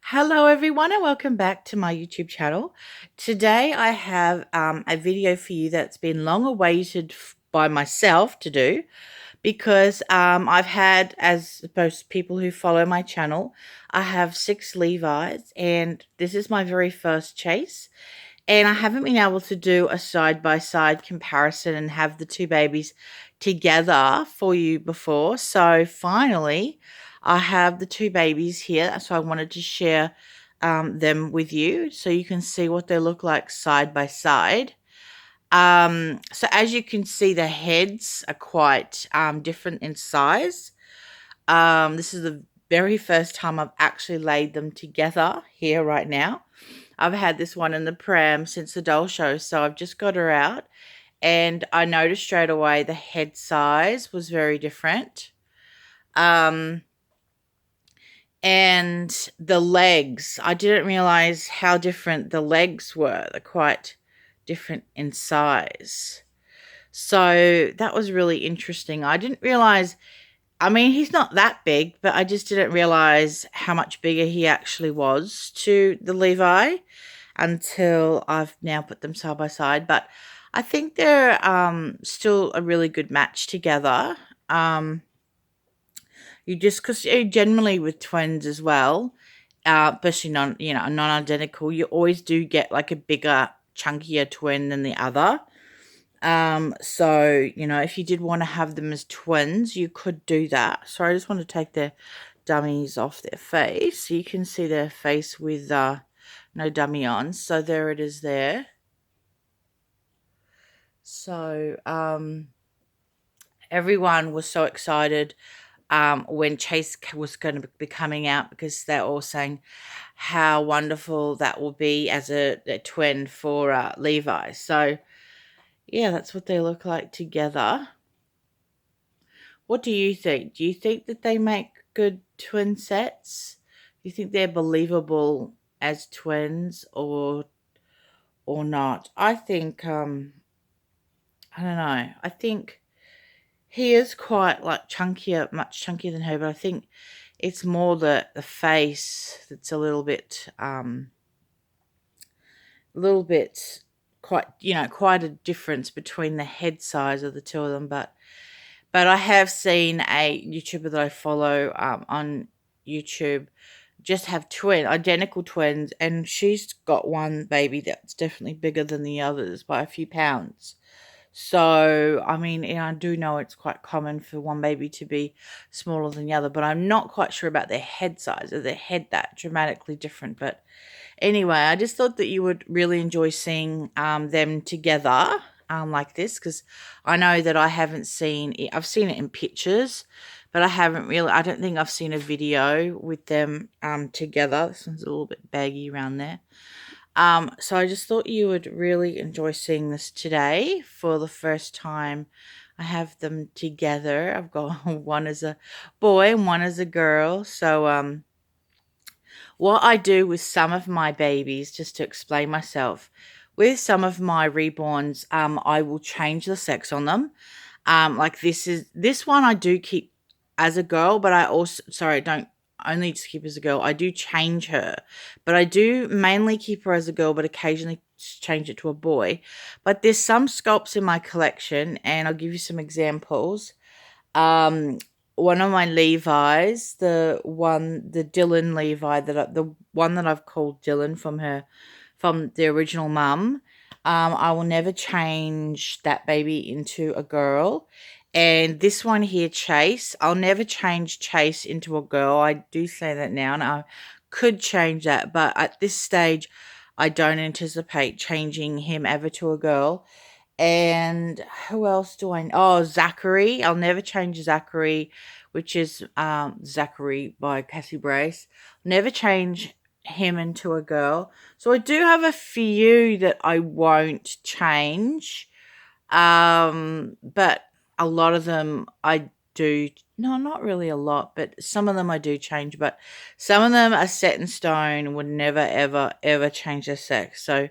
Hello everyone and welcome back to my YouTube channel. Today I have a video for you that's been long awaited by myself to do because I've had, as most people who follow my channel, I have 6 Levi's and this is my very first chase, and I haven't been able to do a side-by-side comparison and have the two babies together for you before. So finally, I have the two babies here. So I wanted to share them with you so you can see what they look like side by side. So as you can see, the heads are quite different in size. This is the very first time I've actually laid them together here right now. I've had this one in the pram since the doll show, so I've just got her out, and I noticed straight away the head size was very different. And the legs, I didn't realize how different the legs were. They're quite different in size. So that was really interesting. I didn't realize, I mean, he's not that big, but I just didn't realize how much bigger he actually was to the Levi until I've now put them side by side. But I think they're still a really good match together. You just, because generally with twins as well, especially non-identical, you always do get like a bigger, chunkier twin than the other. So, if you did want to have them as twins, you could do that. So I just want to take the dummies off their face so you can see their face with no dummy on. So there it is there. So everyone was so excited when Chase was going to be coming out, because they're all saying how wonderful that will be as a twin for Levi. So yeah, that's what they look like together. What do you think? Do you think that they make good twin sets? Do you think they're believable as twins or not? I think I don't know. I think he is quite like chunkier, much chunkier than her, but I think it's more the face that's a little bit quite a difference between the head size of the two of them. But I have seen a YouTuber that I follow on YouTube just have identical twins, and she's got one baby that's definitely bigger than the others by a few pounds. So, I mean, I do know it's quite common for one baby to be smaller than the other, but I'm not quite sure about their head size. Is their head that dramatically different? But anyway, I just thought that you would really enjoy seeing them together like this, because I know that I haven't seen it. I've seen it in pictures, but I don't think I've seen a video with them together. This one's a little bit baggy around there. So I just thought you would really enjoy seeing this today for the first time. I have them together. I've got one as a boy and one as a girl. So what I do with some of my babies, just to explain myself, with some of my reborns, I will change the sex on them. Like this one I do keep as a girl, but I also, sorry, I don't only just keep as a girl. I do change her, but I do mainly keep her as a girl, but occasionally change it to a boy. But there's some sculpts in my collection, and I'll give you some examples. One of my Levi's, the Dylan Levi, the one that I've called Dylan from the original mum. I will never change that baby into a girl. And this one here, Chase, I'll never change Chase into a girl. I do say that now, and I could change that, but at this stage, I don't anticipate changing him ever to a girl. And who else do I know? Oh, Zachary. I'll never change Zachary, which is Zachary by Cassie Brace. Never change him into a girl. So I do have a few that I won't change. But a lot of them I do. No, not really a lot, but some of them I do change. But some of them are set in stone, would never, ever, ever change their sex. So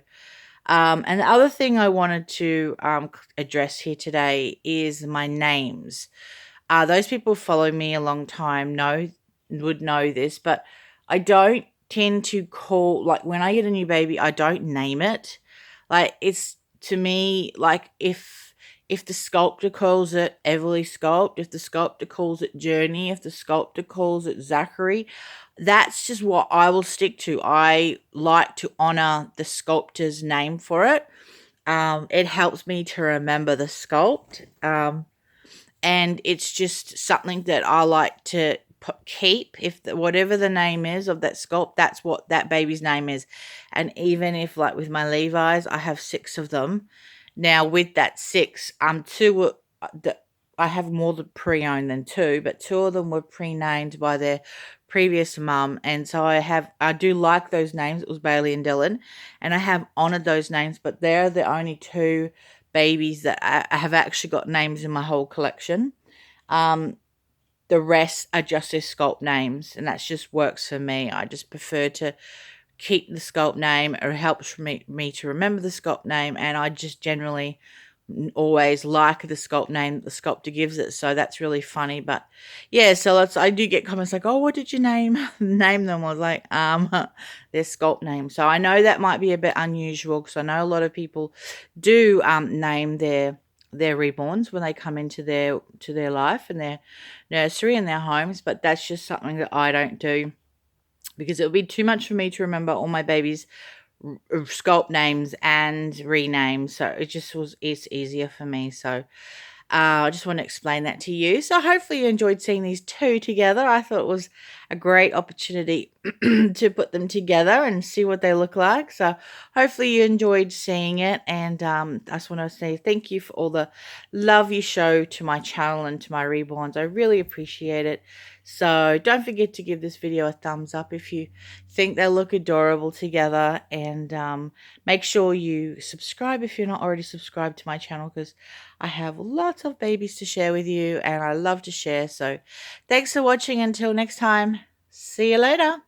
and the other thing I wanted to address here today is my names. Those people who follow me a long time would know this, but I don't tend to call, like, when I get a new baby, I don't name it. Like, it's, to me, like, if the sculptor calls it Everly Sculpt, if the sculptor calls it Journey, if the sculptor calls it Zachary, that's just what I will stick to. I like to honor the sculptor's name for it. It helps me to remember the sculpt. And it's just something that I like to keep. If whatever the name is of that sculpt, that's what that baby's name is. And even if, like with my Levi's, I have 6 of them. Now with that 6, 2 I have more than pre-owned than 2, but 2 of them were pre-named by their previous mum, and so I do like those names. It was Bailey and Dylan, and I have honored those names, but they're the only 2 babies that I have actually got names in my whole collection. The rest are just their sculpt names, and that just works for me. I just prefer to keep the sculpt name. It helps me to remember the sculpt name, and I just generally always like the sculpt name that the sculptor gives it. So that's really funny. But yeah, so I do get comments like, oh, what did you name them? I was like, their sculpt name. So I know that might be a bit unusual, because I know a lot of people do name their reborns when they come into their life and their nursery and their homes, but that's just something that I don't do, because it would be too much for me to remember all my babies' sculpt names and renames. So it's easier for me. So I just want to explain that to you. So hopefully you enjoyed seeing these 2 together. I thought it was a great opportunity to put them together and see what they look like. So hopefully you enjoyed seeing it. And I just want to say thank you for all the love you show to my channel and to my Reborns. I really appreciate it. So don't forget to give this video a thumbs up if you think they look adorable together. And make sure you subscribe if you're not already subscribed to my channel, because I have lots of babies to share with you, and I love to share. So thanks for watching. Until next time, see you later.